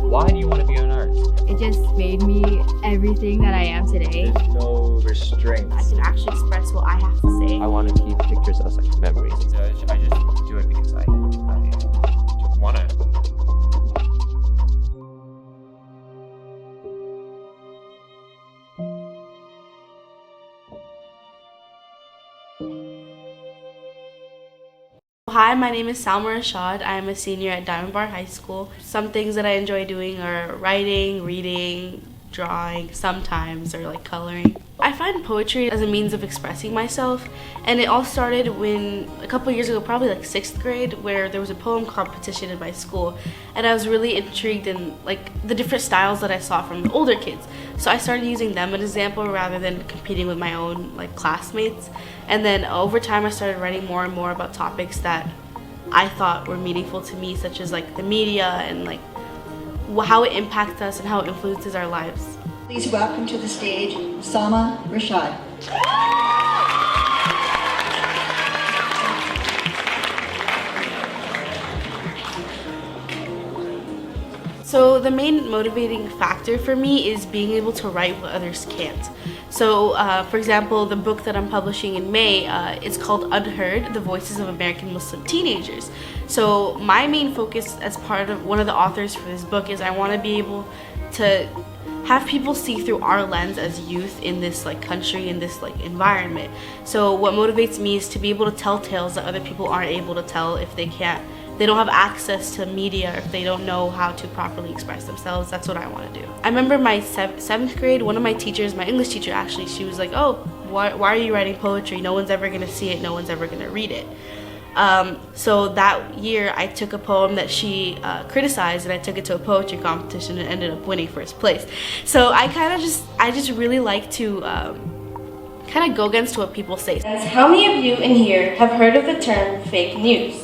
Why do you want to be an artist? It just made me everything that I am today. There's no restraints. I can actually express what I have to say. I want to keep pictures as like memories. I just do it because I want to. Hi, my name is Salma Rashad. I am a senior at Diamond Bar High School. Some things that I enjoy doing are writing, reading, drawing, sometimes, or like coloring. I find poetry as a means of expressing myself, and it all started when a couple years ago, probably like 6th grade, where there was a poem competition in my school, and I was really intrigued in like the different styles that I saw from the older kids. So I started using them as an example rather than competing with my own like classmates. And then over time I started writing more and more about topics that I thought were meaningful to me, such as like the media and like how it impacts us and how it influences our lives. Please welcome to the stage Salma Rashad. So the main motivating factor for me is being able to write what others can't. So for example, the book that I'm publishing in May is called Unheard, The Voices of American Muslim Teenagers. So my main focus as part of one of the authors for this book is I want to be able to have people see through our lens as youth in this like country, in this like environment. So what motivates me is to be able to tell tales that other people aren't able to tell if they don't have access to media, or if they don't know how to properly express themselves. That's what I want to do. I remember my 7th grade, one of my teachers, my English teacher actually, she was like, oh, why are you writing poetry? No one's ever gonna see it, no one's ever gonna read it. So that year I took a poem that she criticized, and I took it to a poetry competition and ended up winning first place. So I just really like to kind of go against what people say. How many of you in here have heard of the term fake news?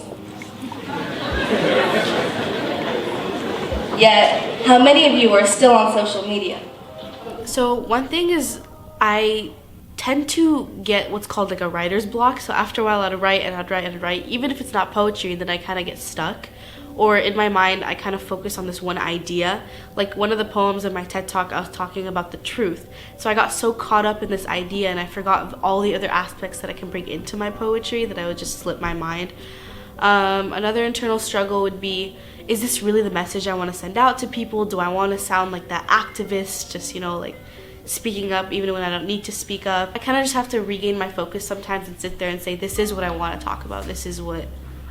Yet, how many of you are still on social media? So one thing is I tend to get what's called like a writer's block. So after a while I'd write and I'd write and I'd write. Even if it's not poetry, then I kind of get stuck. Or in my mind, I kind of focus on this one idea. Like one of the poems in my TED Talk, I was talking about the truth. So I got so caught up in this idea and I forgot of all the other aspects that I can bring into my poetry that I would just slip my mind. Another internal struggle would be, is this really the message I want to send out to people? Do I want to sound like that activist, just, like speaking up even when I don't need to speak up? I kind of just have to regain my focus sometimes and sit there and say, this is what I want to talk about. This is what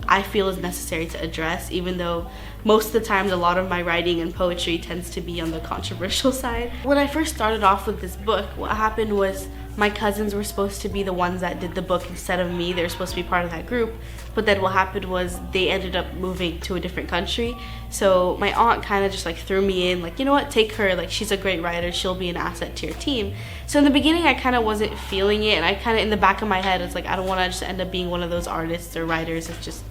I feel is necessary to address, even though most of the times a lot of my writing and poetry tends to be on the controversial side. When I first started off with this book, what happened was my cousins were supposed to be the ones that did the book instead of me. They were supposed to be part of that group. But then what happened was they ended up moving to a different country. So my aunt kind of just like threw me in, like, you know what, take her, like she's a great writer, she'll be an asset to your team. So in the beginning I kind of wasn't feeling it, and I kind of in the back of my head it's like I don't want to just end up being one of those artists or writers that's just,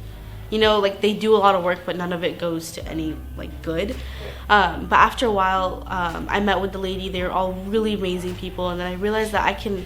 like they do a lot of work but none of it goes to any like good. But after a while I met with the lady. They were all really amazing people, and then I realized that I can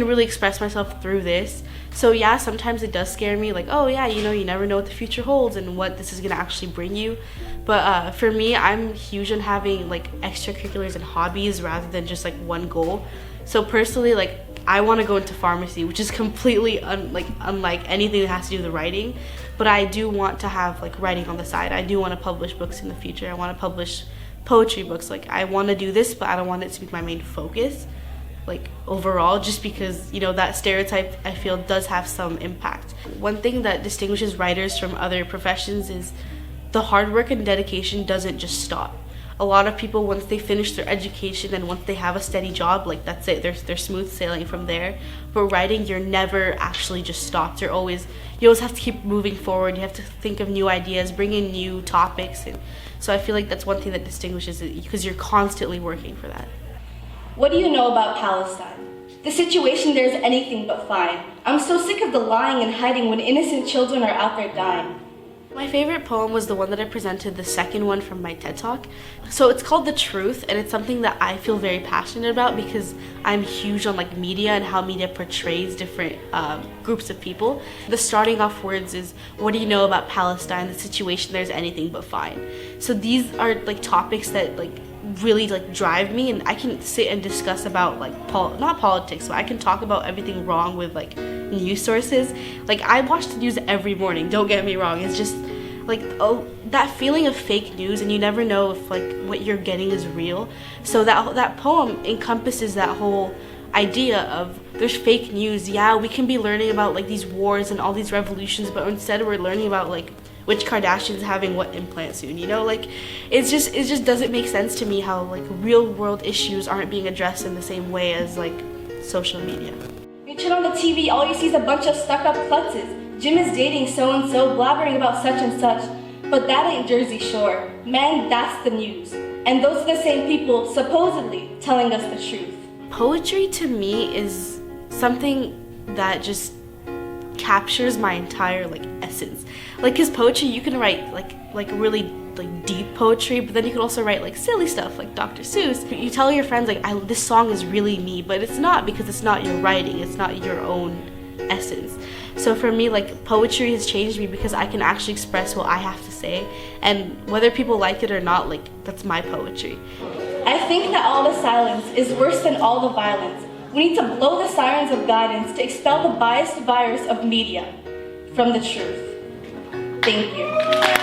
really express myself through this. So yeah, sometimes it does scare me, like, oh yeah, you never know what the future holds and what this is gonna actually bring you. But for me, I'm huge on having like extracurriculars and hobbies rather than just like one goal. So personally, like I want to go into pharmacy, which is completely unlike anything that has to do with writing. But I do want to have like writing on the side. I do want to publish books in the future. I want to publish poetry books. Like I want to do this, but I don't want it to be my main focus, like overall, just because that stereotype I feel does have some impact. One thing that distinguishes writers from other professions is the hard work and dedication doesn't just stop. A lot of people, once they finish their education and once they have a steady job, like that's it, they're smooth sailing from there. But writing, you're never actually just stopped. You always have to keep moving forward. You have to think of new ideas, bring in new topics, and so I feel like that's one thing that distinguishes it, because you're constantly working for that. What do you know about Palestine? The situation there is anything but fine. I'm so sick of the lying and hiding when innocent children are out there dying. My favorite poem was the one that I presented, the second one from my TED Talk. So it's called The Truth, and it's something that I feel very passionate about because I'm huge on like media and how media portrays different groups of people. The starting off words is, what do you know about Palestine? The situation there's anything but fine. So these are like topics that like really like drive me, and I can sit and discuss about like not politics, but I can talk about everything wrong with like news sources. Like I watch the news every morning, don't get me wrong. It's just like that feeling of fake news, and you never know if like what you're getting is real. So that poem encompasses that whole idea of there's fake news. Yeah, we can be learning about like these wars and all these revolutions, but instead we're learning about like which Kardashian's having what implant soon, you know? Like it just doesn't make sense to me how like real world issues aren't being addressed in the same way as like social media. You turn on the TV, all you see is a bunch of stuck-up klutzes. Jim is dating so-and-so, blabbering about such and such. But that ain't Jersey Shore. Man, that's the news. And those are the same people, supposedly, telling us the truth. Poetry to me is something that just captures my entire like essence. Like, cause poetry, you can write like really like deep poetry, but then you can also write like silly stuff like Dr. Seuss. You tell your friends like, this song is really me, but it's not, because it's not your writing, it's not your own essence. So for me, like poetry has changed me because I can actually express what I have to say, and whether people like it or not, like that's my poetry. I think that all the silence is worse than all the violence. We need to blow the sirens of guidance to expel the biased virus of media from the truth. Thank you.